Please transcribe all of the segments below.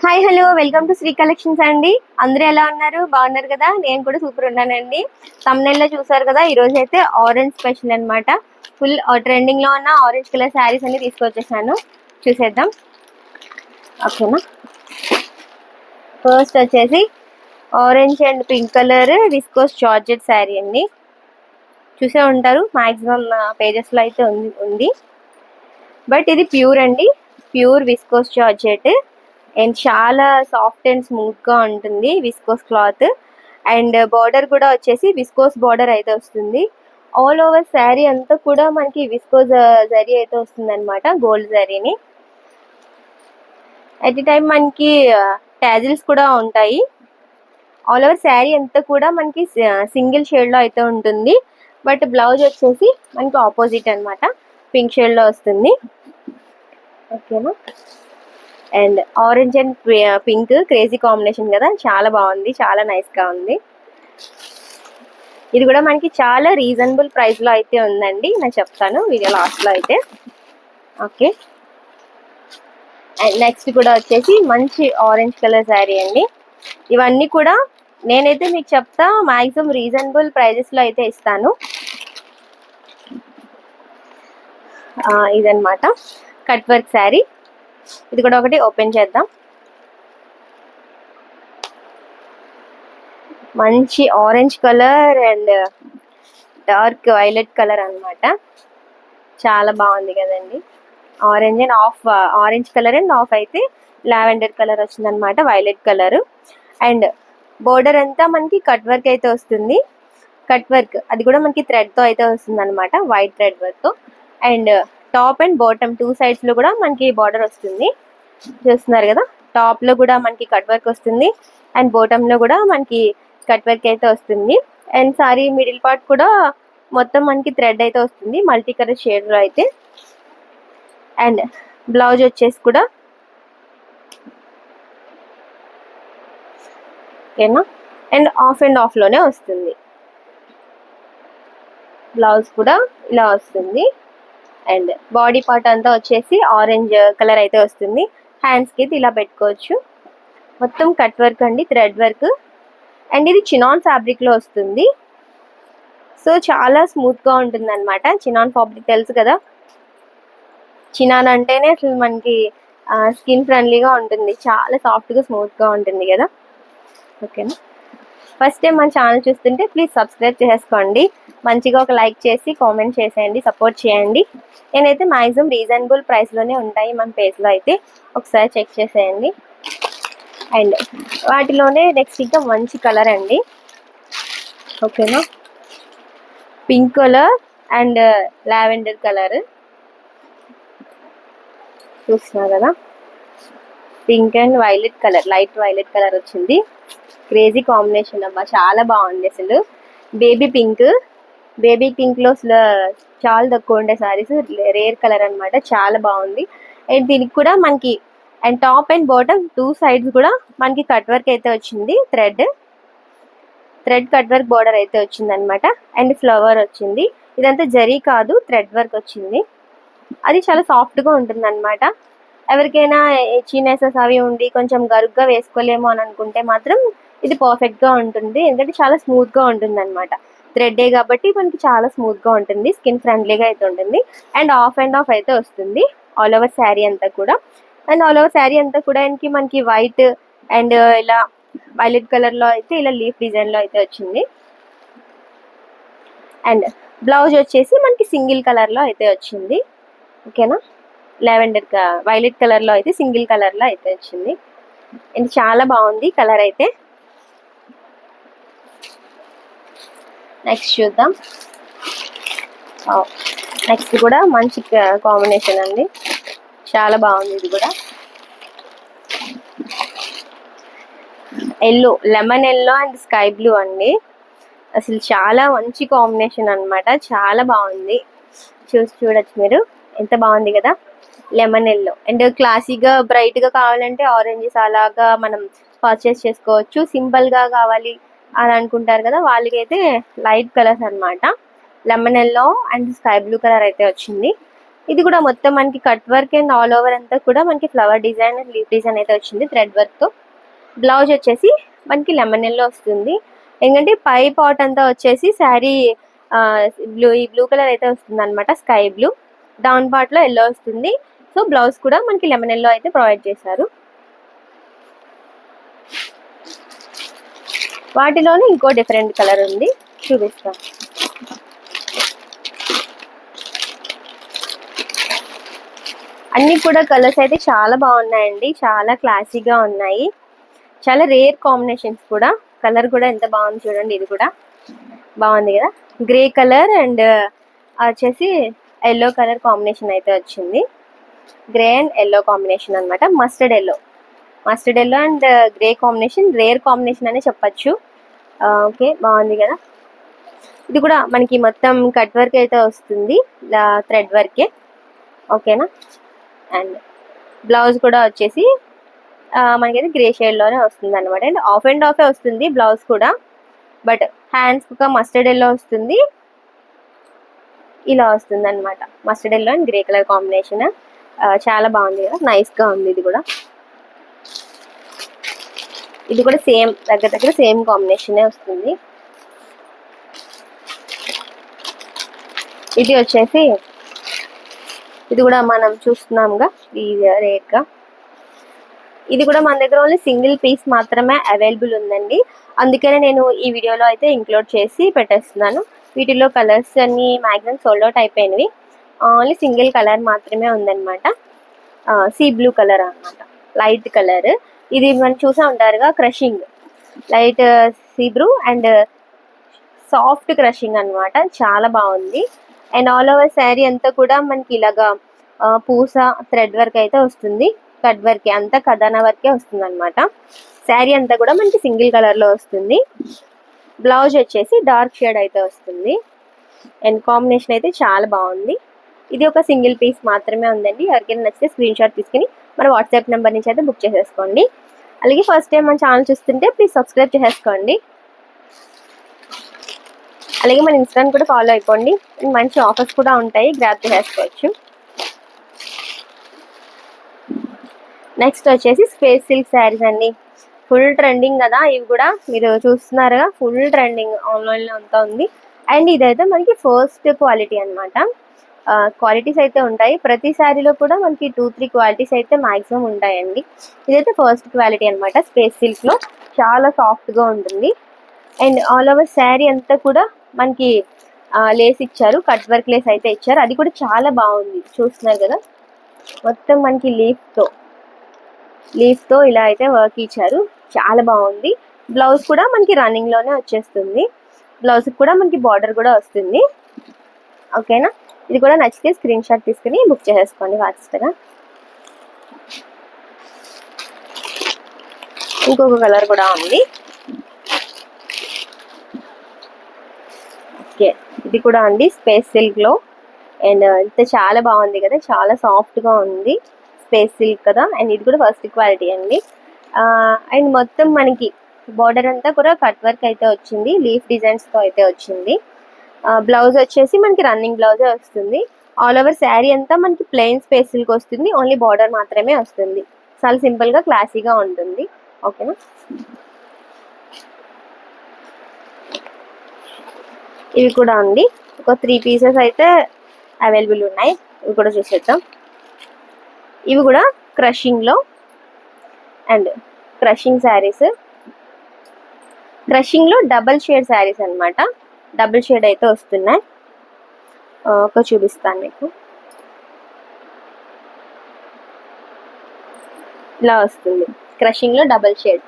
Hi hello welcome to Sri collections అండి. అందరూ ఎలా ఉన్నారు? బాగున్నారు కదా? నేను కూడా సూపర్ ఉన్నానండి. thumbnail లో చూసారు కదా, ఈ రోజు అయితే ఆరెంజ్ స్పెషల్ అన్నమాట. ఫుల్ ట్రెండింగ్ లో ఉన్న ఆరెంజ్ కలర్ శారీస్ అన్ని తీసుకొచ్చేసాను, చూసేద్దాం. ఓకేనా, ఫస్ట్ వచ్చేసి orange and pink colour viscose georgette sari అండి. చూసే ఉంటారు మాక్సిమం పేజెస్ లో అయితే ఉంది. బట్ ఇది ప్యూర్ అండి, ప్యూర్ విస్కోస్ జార్జెట్ అండ్ చాలా సాఫ్ట్ అండ్ స్మూత్ గా ఉంటుంది విస్కోస్ క్లాత్. అండ్ బార్డర్ కూడా వచ్చేసి విస్కోస్ బార్డర్ అయితే వస్తుంది. ఆల్ ఓవర్ శారీ అంతా కూడా మనకి విస్కోస్ జరీ అయితే వస్తుంది అనమాట, గోల్డ్ జరీని. ఎట్ టైం మనకి టాజిల్స్ కూడా ఉంటాయి. ఆల్ ఓవర్ శారీ అంతా కూడా మనకి సింగిల్ షేడ్ లో అయితే ఉంటుంది. బట్ బ్లౌజ్ వచ్చేసి మనకి ఆపోజిట్ అనమాట, పింక్ షేడ్ లో వస్తుంది. ఓకేనా, and orange and pink crazy combination కదా, చాలా బాగుంది, చాలా నైస్ గా ఉంది. ఇది కూడా మనకి చాలా రీజనబుల్ ప్రైస్ లో అయితే ఉందండి, నేను చెప్తాను వీడియో లాస్ట్ లో అయితే. ఓకే, అండ్ నెక్స్ట్ కూడా వచ్చేసి మంచి ఆరెంజ్ కలర్ శారీ అండి. ఇవన్నీ కూడా నేనైతే మీకు చెప్తా మాక్సిమం రీజనబుల్ ప్రైజెస్ లో అయితే ఇస్తాను. ఇదన్నమాట కట్ వర్క్ శారీ. ఇది కూడా ఒకటి ఓపెన్ చేద్దాం. మంచి orange colour and dark violet colour అన్నమాట, చాలా బాగుంది కదండి. Orange and of, orange colour and of అయితే లావెండర్ కలర్ వచ్చింది అనమాట, వైలెట్ కలర్. అండ్ బోర్డర్ అంతా మనకి కట్ వర్క్ అయితే వస్తుంది. కట్ వర్క్ అది కూడా మనకి థ్రెడ్ తో అయితే వస్తుంది అనమాట, వైట్ థ్రెడ్ వర్క్ తో. And top and bottom two sides లో కూడా మనకి బార్డర్ వస్తుంది, చూస్తున్నారు కదా. టాప్ లో కూడా మనకి కట్ వర్క్ వస్తుంది అండ్ బాటమ్ లో కూడా మనకి కట్ వర్క్ అయితే వస్తుంది. అండ్ సారీ మిడిల్ పార్ట్ కూడా మొత్తం మనకి థ్రెడ్ అయితే వస్తుంది, మల్టీ కలర్ షేడ్ లో అయితే. అండ్ బ్లౌజ్ వచ్చేసి కూడా ఓకేనా, అండ్ ఆఫ్ లోనే వస్తుంది. బ్లౌజ్ కూడా ఇలా వస్తుంది. అండ్ బాడీ పార్ట్ అంతా వచ్చేసి ఆరెంజ్ కలర్ అయితే వస్తుంది. హ్యాండ్స్ కి ఇలా పెట్టుకోవచ్చు. మొత్తం కట్ వర్క్ అండి, థ్రెడ్ వర్క్. అండ్ ఇది చినాన్ ఫ్యాబ్రిక్ లో వస్తుంది, సో చాలా స్మూత్ గా ఉంటుంది అనమాట. చినాన్ ఫ్యాబ్రిక్ తెలుసు కదా, చినాన్ అంటేనే అసలు మనకి స్కిన్ ఫ్రెండ్లీగా ఉంటుంది, చాలా సాఫ్ట్ గా స్మూత్ గా ఉంటుంది కదా. ఓకేనా, ఫస్ట్ టైం మన ఛానల్ చూస్తుంటే ప్లీజ్ సబ్స్క్రైబ్ చేసుకోండి, మంచిగా ఒక లైక్ చేసి కామెంట్ చేసేయండి, సపోర్ట్ చేయండి. నేనైతే మాక్సిమం రీజనబుల్ ప్రైస్ లోనే ఉంటాయి మన పేజ్ లో అయితే, ఒకసారి చెక్ చేసేయండి. అండ్ వాటిలోనే నెక్స్ట్ ఇంకా మంచి కలర్ అండి. ఓకేనా, pink colour and lavender colour చూస్తున్నారు కదా. Pink and violet colour, light violet colour వచ్చింది. క్రేజీ కాంబినేషన్ అబ్బా, చాలా బాగుంది అసలు. బేబీ పింక్ లో అసలు చాలా తక్కువ ఉండే సారీస్, రేర్ కలర్ అన్నమాట, చాలా బాగుంది. అండ్ దీనికి కూడా మనకి and top and bottom two sides కూడా మనకి కట్ వర్క్ అయితే వచ్చింది, థ్రెడ్ కట్ వర్క్ బార్డర్ అయితే వచ్చింది అనమాట. అండ్ ఫ్లవర్ వచ్చింది, ఇదంతా జరీ కాదు, థ్రెడ్ వర్క్ వచ్చింది. అది చాలా సాఫ్ట్ గా ఉంటుంది అనమాట. ఎవరికైనా చిన్నెసెస్ అవి ఉండి కొంచెం గరుగ్గా వేసుకోలేము అని అనుకుంటే మాత్రం ఇది పర్ఫెక్ట్ గా ఉంటుంది, ఎందుకంటే చాలా స్మూత్ గా ఉంటుంది అనమాట. థ్రెడ్ కాబట్టి మనకి చాలా స్మూత్ గా ఉంటుంది, స్కిన్ ఫ్రెండ్లీగా అయితే ఉంటుంది. అండ్ ఆఫ్ అయితే వస్తుంది ఆల్ ఓవర్ శారీ అంతా కూడా. అండ్ ఆల్ ఓవర్ శారీ అంతా కూడా మనకి వైట్ అండ్ ఇలా వైలెట్ కలర్ లో అయితే ఇలా లీఫ్ డిజైన్ లో అయితే వచ్చింది. అండ్ బ్లౌజ్ వచ్చేసి మనకి సింగిల్ కలర్ లో అయితే వచ్చింది. ఓకేనా, లావెండర్ వైలెట్ కలర్ లో అయితే సింగిల్ కలర్ లో అయితే వచ్చింది. అండ్ చాలా బాగుంది కలర్ అయితే. నెక్స్ట్ చూద్దాం. నెక్స్ట్ కూడా మంచి కాంబినేషన్ అండి, చాలా బాగుంది. ఇది కూడా yellow, lemon yellow and sky blue అండి, అసలు చాలా మంచి కాంబినేషన్ అన్నమాట, చాలా బాగుంది. చూడొచ్చు మీరు, ఎంత బాగుంది కదా. లెమన్ ఎల్లో అండ్ క్లాసీగా బ్రైట్ గా కావాలంటే ఆరెంజెస్ అలాగా మనం పర్చేస్ చేసుకోవచ్చు. సింపుల్ గా కావాలి అని అనుకుంటారు కదా, వాళ్ళకైతే లైట్ కలర్స్ అన్నమాట. Lemon yellow and sky blue colour అయితే వచ్చింది. ఇది కూడా మొత్తం మనకి cut work and all over అంతా కూడా మనకి flower design and leaf design అయితే వచ్చింది థ్రెడ్ వర్క్ తో. బ్లౌజ్ వచ్చేసి మనకి లెమన్ ఎల్లో వస్తుంది. ఎందుకంటే పై పార్ట్ అంతా వచ్చేసి శారీ బ్లూ కలర్ అయితే వస్తుంది అనమాట, స్కై బ్లూ. డౌన్ పార్ట్ లో ఎల్లో వస్తుంది. సో బ్లౌజ్ కూడా మనకి లెమన్ ఎల్లో అయితే ప్రొవైడ్ చేశారు. వాటిలోనే ఇంకో డిఫరెంట్ కలర్ ఉంది, చూపిస్తాను. అన్ని కూడా కలర్స్ అయితే చాలా బాగున్నాయండి, చాలా క్లాసీగా ఉన్నాయి. చాలా రేర్ కాంబినేషన్స్ కూడా. కలర్ కూడా ఎంత బాగుంది చూడండి, ఇది కూడా బాగుంది కదా. గ్రే కలర్ అండ్ వచ్చేసి ఎల్లో కలర్ కాంబినేషన్ అయితే వచ్చింది. గ్రే అండ్ ఎల్లో కాంబినేషన్ అనమాట. Mustard yellow and grey combination rare combination అనే చెప్పచ్చు. ఓకే, బాగుంది కదా. ఇది కూడా మనకి మొత్తం కట్ వర్క్ అయితే వస్తుంది, థ్రెడ్ వర్కే. ఓకేనా. అండ్ బ్లౌజ్ కూడా వచ్చేసి మనకైతే గ్రే షేడ్ లోనే వస్తుంది అనమాట. అండ్ ఆఫ్ అండ్ ఆఫే వస్తుంది బ్లౌజ్ కూడా, బట్ హ్యాండ్స్ ఒక మస్టర్డ్ ఎల్లో వస్తుంది, ఇలా వస్తుంది అనమాట. Mustard yellow and grey colour combination చాలా బాగుంది కదా, నైస్ గా ఉంది. ఇది కూడా సేమ్ దగ్గర సేమ్ కాంబినేషన్ వస్తుంది. ఇది వచ్చేసి ఇది కూడా మనం చూస్తున్నాంగా రేట్ గా. ఇది కూడా మన దగ్గర ఓన్లీ సింగిల్ పీస్ మాత్రమే అవైలబుల్ ఉందండి, అందుకనే నేను ఈ వీడియోలో అయితే ఇంక్లూడ్ చేసి పెట్టేస్తున్నాను. వీటిలో కలర్స్ అన్ని మ్యాక్సిమం సోల్డ్ అవుట్ అయిపోయినవి. ఓన్లీ సింగిల్ కలర్ మాత్రమే ఉందన్నమాట, సీ బ్లూ కలర్ అన్నమాట, లైట్ కలర్. ఇది మనం చూసా ఉంటారుగా, crushing light sea blue and soft crushing అన్నమాట, చాలా బాగుంది. అండ్ ఆల్ ఓవర్ శారీ అంతా కూడా మనకి ఇలాగా పూస థ్రెడ్ వర్క్ అయితే వస్తుంది, కట్ వర్క్ అంతా కథానా వర్కే వస్తుంది అనమాట. శారీ అంతా కూడా మనకి సింగిల్ కలర్ లో వస్తుంది. బ్లౌజ్ వచ్చేసి డార్క్ షేడ్ అయితే వస్తుంది. అండ్ కాంబినేషన్ అయితే చాలా బాగుంది. ఇది ఒక సింగిల్ పీస్ మాత్రమే ఉందండి. ఎవరికైనా నచ్చితే స్క్రీన్ షాట్ తీసుకుని మన వాట్సాప్ నెంబర్ నుంచి అయితే బుక్ చేసేసుకోండి. అలాగే ఫస్ట్ టైం మన ఛానల్ చూస్తుంటే ప్లీజ్ సబ్స్క్రైబ్ చేసేసుకోండి. అలాగే మన ఇన్స్టాగ్రామ్ కూడా ఫాలో అయిపోండి, మంచి ఆఫర్స్ కూడా ఉంటాయి, గ్రాబ్ చేసేసుకోవచ్చు. నెక్స్ట్ వచ్చేసి స్పేస్ సిల్క్ శారీస్ అండి. ఫుల్ ట్రెండింగ్ కదా, ఇవి కూడా మీరు చూస్తున్నారుగా, ఫుల్ ట్రెండింగ్ ఆన్లైన్లో అంతా ఉంది. అండ్ ఇదైతే మనకి ఫస్ట్ క్వాలిటీ అనమాట. క్వాలిటీస్ అయితే ఉంటాయి ప్రతి శారీలో కూడా, మనకి 2-3 క్వాలిటీస్ అయితే మాక్సిమం ఉంటాయండి. ఇదైతే ఫస్ట్ క్వాలిటీ అనమాట. స్పేస్ సిల్క్లో చాలా సాఫ్ట్గా ఉంటుంది. అండ్ ఆల్ ఓవర్ శారీ అంతా కూడా మనకి లేస్ ఇచ్చారు, కట్ వర్క్ లేస్ అయితే ఇచ్చారు, అది కూడా చాలా బాగుంది. చూస్తున్నారు కదా, మొత్తం మనకి లీఫ్ తో ఇలా అయితే వర్క్ ఇచ్చారు, చాలా బాగుంది. బ్లౌజ్ కూడా మనకి రన్నింగ్ లోనే వచ్చేస్తుంది. బ్లౌజ్ కూడా మనకి బార్డర్ కూడా వస్తుంది. ఓకేనా. ఇది కూడా నచ్చితే స్క్రీన్ షాట్ తీసుకుని బుక్ చేసేసుకోండి ఫాస్ట్గా. ఇంకొక కలర్ కూడా ఉంది. ఓకే, ఇది కూడా అండి స్పేస్ సిల్క్ లో. అండ్ అయితే చాలా బాగుంది కదా, చాలా సాఫ్ట్ గా ఉంది, స్పేస్ సిల్క్ కదా. అండ్ ఇది కూడా ఫస్ట్ క్వాలిటీ అండి. అండ్ మొత్తం మనకి బార్డర్ అంతా కూడా కట్ వర్క్ అయితే వచ్చింది, లీఫ్ డిజైన్స్ తో అయితే వచ్చింది. బ్లౌజ్ వచ్చేసి మనకి రన్నింగ్ బ్లౌజే వస్తుంది. ఆల్ ఓవర్ శారీ అంతా మనకి ప్లెయిన్ స్పేస్ సిల్క్ వస్తుంది, ఓన్లీ బార్డర్ మాత్రమే వస్తుంది. చాలా సింపుల్ గా క్లాసీగా ఉంటుంది. ఓకేనా. ఇవి కూడా అండి ఒక 3 పీసెస్ అయితే అవైలబుల్ ఉన్నాయి, ఇవి కూడా చూసేద్దాం. ఇవి కూడా క్రషింగ్ లో అండ్ క్రషింగ్ శారీస్, క్రషింగ్ లో డబల్ షేడ్ శారీస్ అన్నమాట. డబుల్ షేడ్ అయితే వస్తున్నాయి. ఒక చూపిస్తాను మీకు, ఇలా వస్తుంది క్రషింగ్ లో double shade.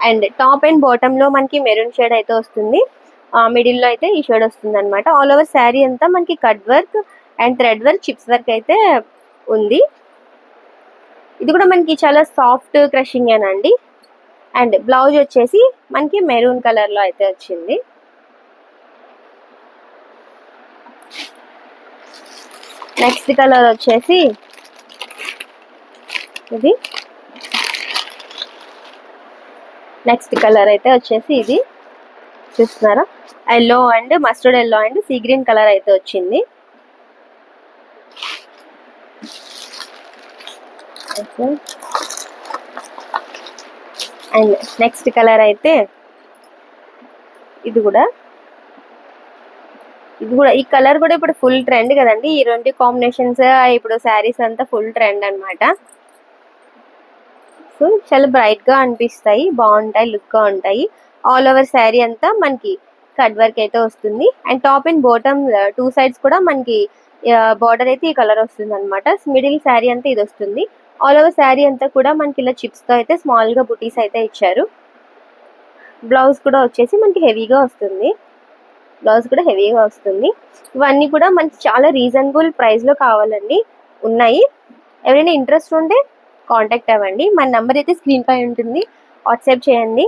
And top and bottom లో మనకి మెరూన్ షేడ్ అయితే వస్తుంది, మిడిల్ లో అయితే ఈ షేడ్ వస్తుంది అనమాట. ఆల్ ఓవర్ శారీ అంతా మనకి cut work and thread work, chips work అయితే ఉంది. ఇది కూడా మనకి చాలా సాఫ్ట్ క్రషింగ్ ఏనండి. అండ్ బ్లౌజ్ వచ్చేసి మనకి మెరూన్ కలర్ లో అయితే వచ్చింది. నెక్స్ట్ కలర్ వచ్చేసి ఇది, నెక్స్ట్ కలర్ అయితే వచ్చేసి ఇది చూస్తున్నారా, yellow and mustard yellow and sea green colour అయితే వచ్చింది. ఓకే. అండ్ నెక్స్ట్ కలర్ అయితే ఇది కూడా ఈ కలర్ కూడా ఇప్పుడు ఫుల్ ట్రెండ్ కదండి. ఈ రెండు కాంబినేషన్స్ ఇప్పుడు శారీస్ అంతా ఫుల్ ట్రెండ్ అన్నమాట. సో చాలా బ్రైట్ గా అనిపిస్తాయి, బాగుంటాయి, లుక్ గా ఉంటాయి. ఆల్ ఓవర్ శారీ అంతా మనకి కట్ వర్క్ అయితే వస్తుంది. And top and bottom two sides కూడా మనకి బార్డర్ అయితే ఈ కలర్ వస్తుంది అనమాట. మిడిల్ శారీ అంతా ఇది వస్తుంది. ఆల్ ఓవర్ శారీ అంతా కూడా మనకి ఇలా చిప్స్ తో అయితే స్మాల్ గా బుటీస్ అయితే ఇచ్చారు. బ్లౌజ్ కూడా వచ్చేసి మనకి హెవీగా వస్తుంది. ఇవన్నీ కూడా మనకి చాలా రీజనబుల్ ప్రైస్ లో కావాలండి, ఉన్నాయి. ఎవరైనా ఇంట్రెస్ట్ ఉంటే కాంటాక్ట్ అవ్వండి. మన నెంబర్ అయితే స్క్రీన్ పై ఉంటుంది, వాట్సాప్ చేయండి.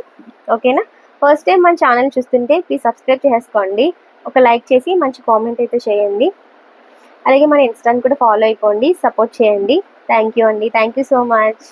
ఓకేనా. ఫస్ట్ టైం మన ఛానల్ చూస్తుంటే ప్లీజ్ సబ్స్క్రైబ్ చేసుకోండి, ఒక లైక్ చేసి మంచి కామెంట్ అయితే చేయండి. అలాగే మన ఇన్స్టాని కూడా ఫాలో అయిపోండి, సపోర్ట్ చేయండి. థ్యాంక్ యూ అండి, థ్యాంక్ యూ సో మచ్.